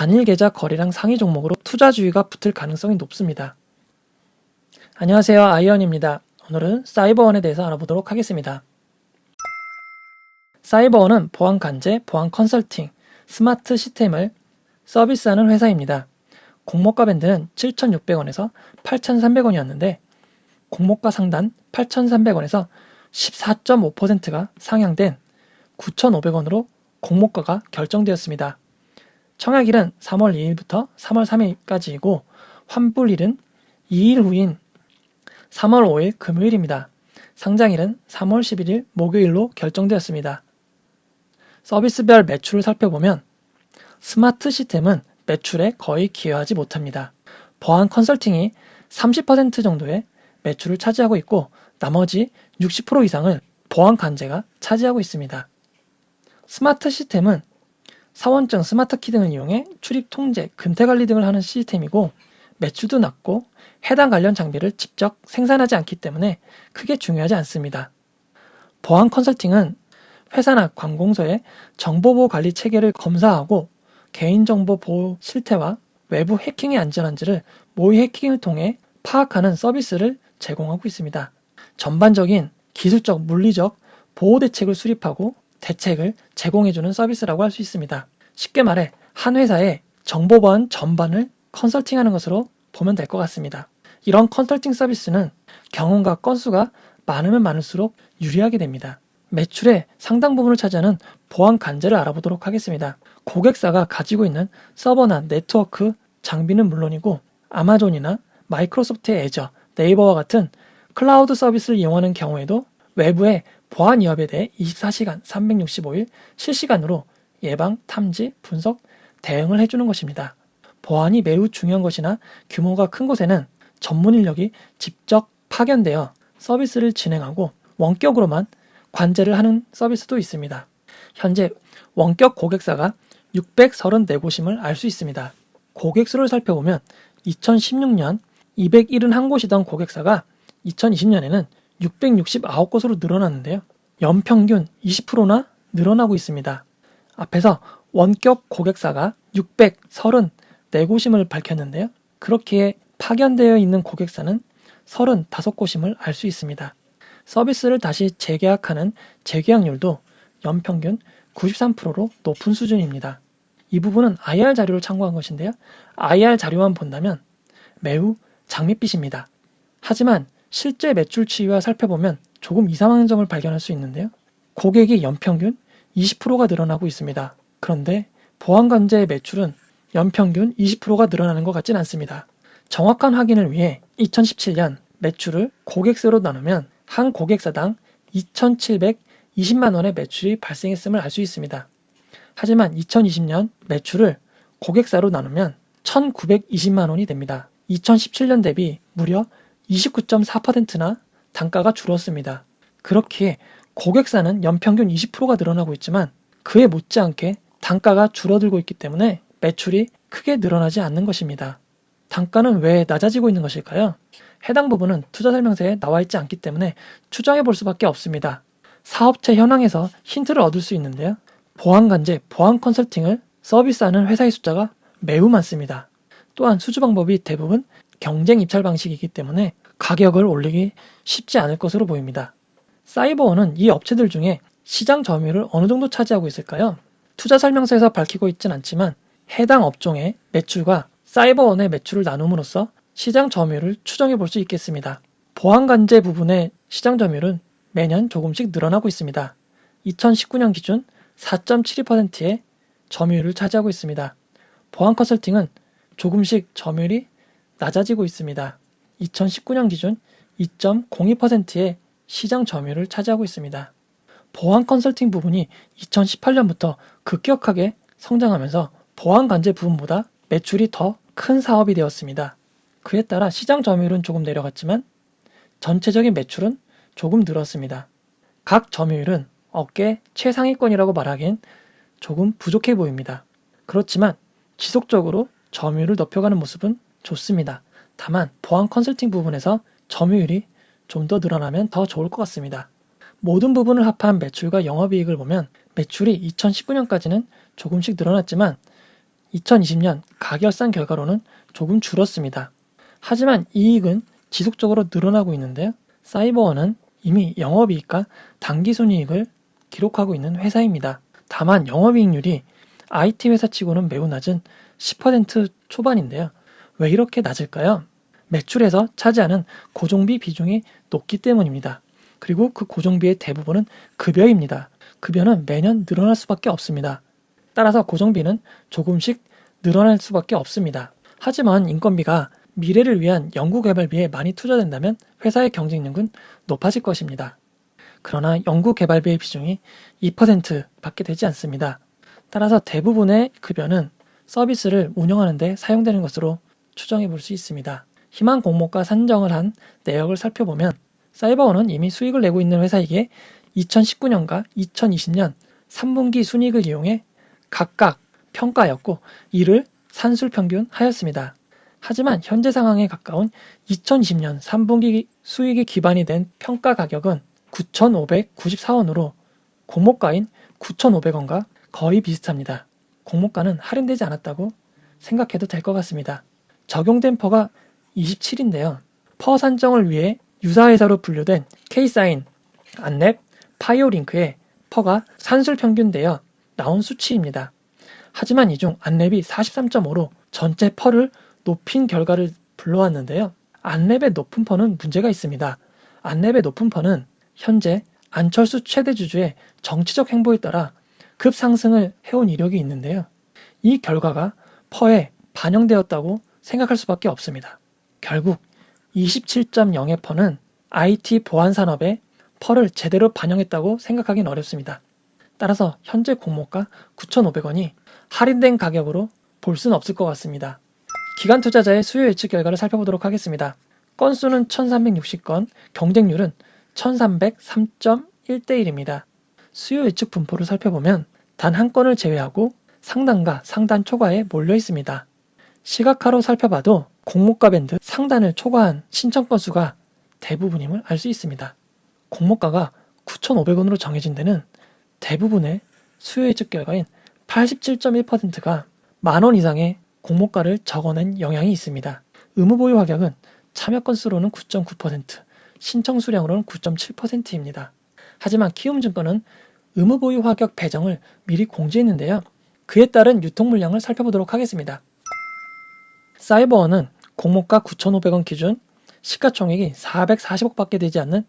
단일 계좌 거래량 상위 종목으로 투자주의가 붙을 가능성이 높습니다. 안녕하세요, 아이언입니다. 오늘은 사이버원에 대해서 알아보도록 하겠습니다. 사이버원은 보안 관제, 보안 컨설팅, 스마트 시스템을 서비스하는 회사입니다. 공모가 밴드는 7,600원에서 8,300원이었는데 공모가 상단 8,300원에서 14.5%가 상향된 9,500원으로 공모가가 결정되었습니다. 청약일은 3월 2일부터 3월 3일까지이고 환불일은 2일 후인 3월 5일 금요일입니다. 상장일은 3월 11일 목요일로 결정되었습니다. 서비스별 매출을 살펴보면 스마트 시스템은 매출에 거의 기여하지 못합니다. 보안 컨설팅이 30% 정도의 매출을 차지하고 있고 나머지 60% 이상을 보안 관제가 차지하고 있습니다. 스마트 시스템은 사원증, 스마트키 등을 이용해 출입 통제, 근태 관리 등을 하는 시스템이고 매출도 낮고 해당 관련 장비를 직접 생산하지 않기 때문에 크게 중요하지 않습니다. 보안 컨설팅은 회사나 관공서의 정보보호 관리 체계를 검사하고 개인정보 보호 실태와 외부 해킹의 안전한지를 모의 해킹을 통해 파악하는 서비스를 제공하고 있습니다. 전반적인 기술적, 물리적 보호 대책을 수립하고 대책을 제공해주는 서비스라고 할 수 있습니다. 쉽게 말해 한 회사의 정보보안 전반을 컨설팅하는 것으로 보면 될 것 같습니다. 이런 컨설팅 서비스는 경험과 건수가 많으면 많을수록 유리하게 됩니다. 매출의 상당 부분을 차지하는 보안 관제를 알아보도록 하겠습니다. 고객사가 가지고 있는 서버나 네트워크 장비는 물론이고 아마존이나 마이크로소프트의 애저, 네이버와 같은 클라우드 서비스를 이용하는 경우에도 외부의 보안 위협에 대해 24시간 365일 실시간으로 예방, 탐지, 분석, 대응을 해주는 것입니다. 보안이 매우 중요한 것이나 규모가 큰 곳에는 전문 인력이 직접 파견되어 서비스를 진행하고 원격으로만 관제를 하는 서비스도 있습니다. 현재 원격 고객사가 634곳임을 알 수 있습니다. 고객수를 살펴보면 2016년 271곳이던 고객사가 2020년에는 669곳으로 늘어났는데요. 연평균 20%나 늘어나고 있습니다. 앞에서 원격 고객사가 634곳임을 밝혔는데요. 그렇게 파견되어 있는 고객사는 35곳임을 알 수 있습니다. 서비스를 다시 재계약하는 재계약률도 연평균 93%로 높은 수준입니다. 이 부분은 IR 자료를 참고한 것인데요. IR 자료만 본다면 매우 장밋빛입니다. 하지만 실제 매출 추이와 살펴보면 조금 이상한 점을 발견할 수 있는데요. 고객이 연평균 20%가 늘어나고 있습니다. 그런데 보안관제의 매출은 연평균 20%가 늘어나는 것 같진 않습니다. 정확한 확인을 위해 2017년 매출을 고객수로 나누면 한 고객사당 2,720만 원의 매출이 발생했음을 알 수 있습니다. 하지만 2020년 매출을 고객사로 나누면 1,920만 원이 됩니다. 2017년 대비 무려 29.4%나 단가가 줄었습니다. 그렇기에 고객사는 연평균 20%가 늘어나고 있지만 그에 못지않게 단가가 줄어들고 있기 때문에 매출이 크게 늘어나지 않는 것입니다. 단가는 왜 낮아지고 있는 것일까요? 해당 부분은 투자 설명서에 나와 있지 않기 때문에 추정해 볼 수밖에 없습니다. 사업체 현황에서 힌트를 얻을 수 있는데요. 보안 관제, 보안 컨설팅을 서비스하는 회사의 숫자가 매우 많습니다. 또한 수주 방법이 대부분 경쟁 입찰 방식이기 때문에 가격을 올리기 쉽지 않을 것으로 보입니다. 사이버원은 이 업체들 중에 시장 점유율을 어느 정도 차지하고 있을까요? 투자 설명서에서 밝히고 있진 않지만 해당 업종의 매출과 사이버원의 매출을 나눔으로써 시장 점유율을 추정해 볼 수 있겠습니다. 보안 관제 부분의 시장 점유율은 매년 조금씩 늘어나고 있습니다. 2019년 기준 4.72%의 점유율을 차지하고 있습니다. 보안 컨설팅은 조금씩 점유율이 낮아지고 있습니다. 2019년 기준 2.02%의 시장 점유율을 차지하고 있습니다. 보안 컨설팅 부분이 2018년부터 급격하게 성장하면서 보안 관제 부분보다 매출이 더 큰 사업이 되었습니다. 그에 따라 시장 점유율은 조금 내려갔지만 전체적인 매출은 조금 늘었습니다. 각 점유율은 업계 최상위권이라고 말하기엔 조금 부족해 보입니다. 그렇지만 지속적으로 점유율을 높여가는 모습은 좋습니다. 다만 보안 컨설팅 부분에서 점유율이 좀 더 늘어나면 더 좋을 것 같습니다. 모든 부분을 합한 매출과 영업이익을 보면 매출이 2019년까지는 조금씩 늘어났지만 2020년 가결산 결과로는 조금 줄었습니다. 하지만 이익은 지속적으로 늘어나고 있는데요. 사이버원은 이미 영업이익과 당기순이익을 기록하고 있는 회사입니다. 다만 영업이익률이 IT 회사치고는 매우 낮은 10% 초반인데요. 왜 이렇게 낮을까요? 매출에서 차지하는 고정비 비중이 높기 때문입니다. 그리고 그 고정비의 대부분은 급여입니다. 급여는 매년 늘어날 수밖에 없습니다. 따라서 고정비는 조금씩 늘어날 수밖에 없습니다. 하지만 인건비가 미래를 위한 연구개발비에 많이 투자된다면 회사의 경쟁력은 높아질 것입니다. 그러나 연구개발비의 비중이 2%밖에 되지 않습니다. 따라서 대부분의 급여는 서비스를 운영하는 데 사용되는 것으로 추정해 볼 수 있습니다. 희망 공모가 산정을 한 내역을 살펴보면 사이버원은 이미 수익을 내고 있는 회사이기에 2019년과 2020년 3분기 순이익을 이용해 각각 평가하였고 이를 산술평균하였습니다. 하지만 현재 상황에 가까운 2020년 3분기 수익이 기반이 된 평가 가격은 9,594원으로 공모가인 9,500원과 거의 비슷합니다. 공모가는 할인되지 않았다고 생각해도 될 것 같습니다. 적용된 퍼가 27인데요. 퍼 산정을 위해 유사회사로 분류된 K사인, 안랩, 파이오링크의 퍼가 산술평균되어 나온 수치입니다. 하지만 이 중 안랩이 43.5로 전체 퍼를 높인 결과를 불러왔는데요. 안랩의 높은 퍼는 문제가 있습니다. 안랩의 높은 퍼는 현재 안철수 최대 주주의 정치적 행보에 따라 급상승을 해온 이력이 있는데요. 이 결과가 퍼에 반영되었다고 생각할 수밖에 없습니다. 결국 27.0의 퍼는 IT 보안 산업의 퍼를 제대로 반영했다고 생각하기는 어렵습니다. 따라서 현재 공모가 9,500원이 할인된 가격으로 볼 수는 없을 것 같습니다. 기관 투자자의 수요 예측 결과를 살펴보도록 하겠습니다. 건수는 1360건, 경쟁률은 1303.1대1입니다. 수요 예측 분포를 살펴보면 단 한 건을 제외하고 상단과 상단 초과에 몰려 있습니다. 시각화로 살펴봐도 공모가 밴드 상단을 초과한 신청 건수가 대부분임을 알 수 있습니다. 공모가가 9,500원으로 정해진 데는 대부분의 수요 예측 결과인 87.1%가 만원 이상의 공모가를 적어낸 영향이 있습니다. 의무 보유 가격은 참여 건수로는 9.9%, 신청 수량으로는 9.7%입니다. 하지만 키움증권은 의무 보유 가격 배정을 미리 공지했는데요. 그에 따른 유통 물량을 살펴보도록 하겠습니다. 사이버원은 공모가 9,500원 기준 시가총액이 440억밖에 되지 않는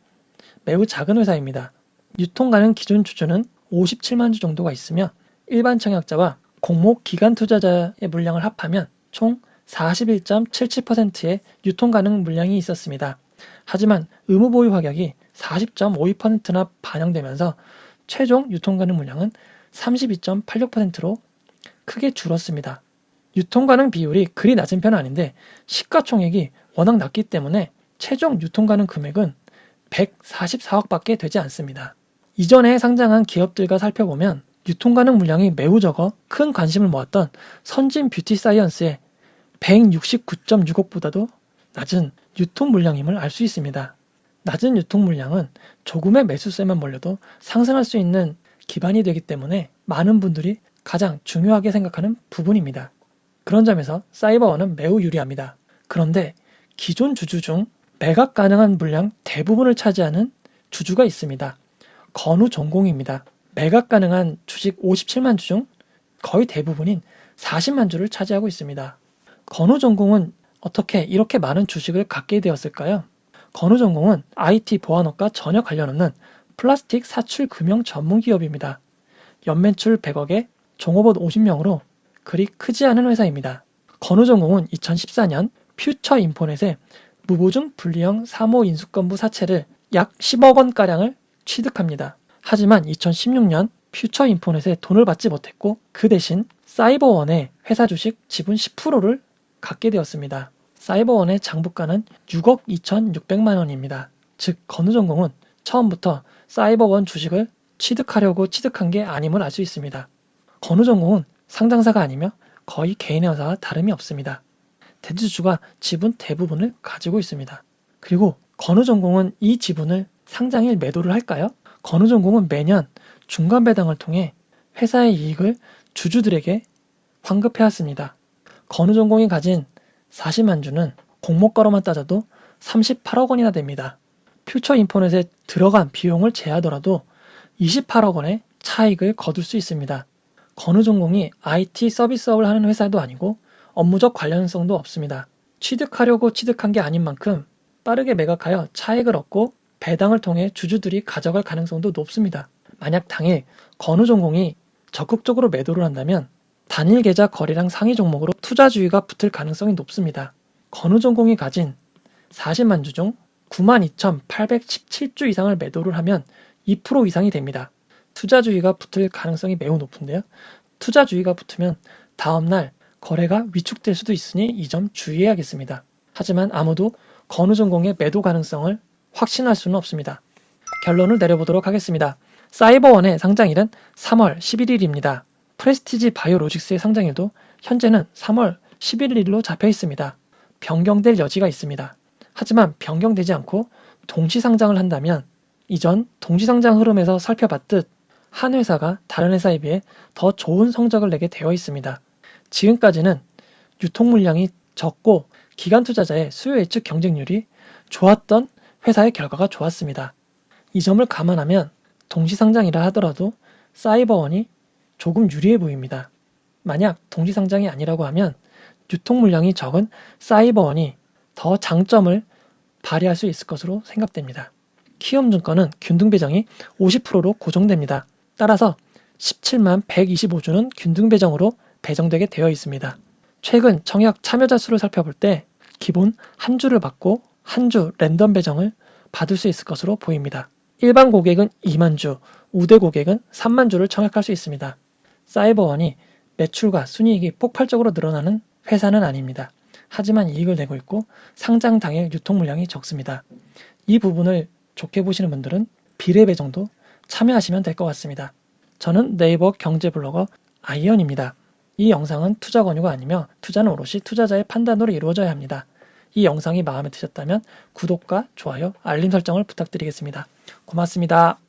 매우 작은 회사입니다. 유통 가능 기준 주주는 57만 주 정도가 있으며 일반 청약자와 공모 기관 투자자의 물량을 합하면 총 41.77%의 유통 가능 물량이 있었습니다. 하지만 의무 보유 가격이 40.52%나 반영되면서 최종 유통 가능 물량은 32.86%로 크게 줄었습니다. 유통 가능 비율이 그리 낮은 편은 아닌데 시가총액이 워낙 낮기 때문에 최종 유통 가능 금액은 144억밖에 되지 않습니다. 이전에 상장한 기업들과 살펴보면 유통 가능 물량이 매우 적어 큰 관심을 모았던 선진 뷰티 사이언스의 169.6억보다도 낮은 유통 물량임을 알 수 있습니다. 낮은 유통 물량은 조금의 매수세만 몰려도 상승할 수 있는 기반이 되기 때문에 많은 분들이 가장 중요하게 생각하는 부분입니다. 그런 점에서 사이버원은 매우 유리합니다. 그런데 기존 주주 중 매각 가능한 물량 대부분을 차지하는 주주가 있습니다. 건우전공입니다. 매각 가능한 주식 57만 주 중 거의 대부분인 40만 주를 차지하고 있습니다. 건우전공은 어떻게 이렇게 많은 주식을 갖게 되었을까요? 건우전공은 IT 보안업과 전혀 관련 없는 플라스틱 사출 금형 전문 기업입니다. 연매출 100억에 종업원 50명으로 그리 크지 않은 회사입니다. 건우전공은 2014년 퓨처인포넷의 무보증 분리형 사모 인수권부 사채를 약 10억 원가량을 취득합니다. 하지만 2016년 퓨처인포넷에 돈을 받지 못했고 그 대신 사이버원의 회사 주식 지분 10%를 갖게 되었습니다. 사이버원의 장부가는 6억 2,600만 원입니다. 즉 건우전공은 처음부터 사이버원 주식을 취득하려고 취득한 게 아님을 알 수 있습니다. 건우전공은 상장사가 아니며 거의 개인 회사와 다름이 없습니다. 대주주가 지분 대부분을 가지고 있습니다. 그리고 건우전공은 이 지분을 상장일 매도를 할까요? 건우전공은 매년 중간 배당을 통해 회사의 이익을 주주들에게 환급해왔습니다. 건우전공이 가진 40만 주는 공모가로만 따져도 38억 원이나 됩니다. 퓨처인포넷에 들어간 비용을 제하더라도 28억 원의 차익을 거둘 수 있습니다. 건우전공이 IT 서비스업을 하는 회사도 아니고 업무적 관련성도 없습니다. 취득하려고 취득한 게 아닌 만큼 빠르게 매각하여 차익을 얻고 배당을 통해 주주들이 가져갈 가능성도 높습니다. 만약 당일 건우전공이 적극적으로 매도를 한다면 단일 계좌 거래량 상위 종목으로 투자주의가 붙을 가능성이 높습니다. 건우전공이 가진 40만 주 중 92,817주 이상을 매도를 하면 2% 이상이 됩니다. 투자주의가 붙을 가능성이 매우 높은데요. 투자주의가 붙으면 다음날 거래가 위축될 수도 있으니 이 점 주의해야겠습니다. 하지만 아무도 건우전공의 매도 가능성을 확신할 수는 없습니다. 결론을 내려보도록 하겠습니다. 사이버원의 상장일은 3월 11일입니다. 프레스티지 바이오로직스의 상장일도 현재는 3월 11일로 잡혀 있습니다. 변경될 여지가 있습니다. 하지만 변경되지 않고 동시상장을 한다면 이전 동시상장 흐름에서 살펴봤듯 한 회사가 다른 회사에 비해 더 좋은 성적을 내게 되어 있습니다. 지금까지는 유통 물량이 적고 기관 투자자의 수요 예측 경쟁률이 좋았던 회사의 결과가 좋았습니다. 이 점을 감안하면 동시상장이라 하더라도 사이버원이 조금 유리해 보입니다. 만약 동시상장이 아니라고 하면 유통 물량이 적은 사이버원이 더 장점을 발휘할 수 있을 것으로 생각됩니다. 키움증권은 균등 배정이 50%로 고정됩니다. 따라서 17만 125주는 균등 배정으로 배정되게 되어 있습니다. 최근 청약 참여자 수를 살펴볼 때 기본 한 주를 받고 한 주 랜덤 배정을 받을 수 있을 것으로 보입니다. 일반 고객은 2만 주, 우대 고객은 3만 주를 청약할 수 있습니다. 사이버원이 매출과 순이익이 폭발적으로 늘어나는 회사는 아닙니다. 하지만 이익을 내고 있고 상장 당일 유통 물량이 적습니다. 이 부분을 좋게 보시는 분들은 비례 배정도 참여하시면 될 것 같습니다. 저는 네이버 경제 블로거 아이언입니다. 이 영상은 투자 권유가 아니며 투자는 오롯이 투자자의 판단으로 이루어져야 합니다. 이 영상이 마음에 드셨다면 구독과 좋아요, 알림 설정을 부탁드리겠습니다. 고맙습니다.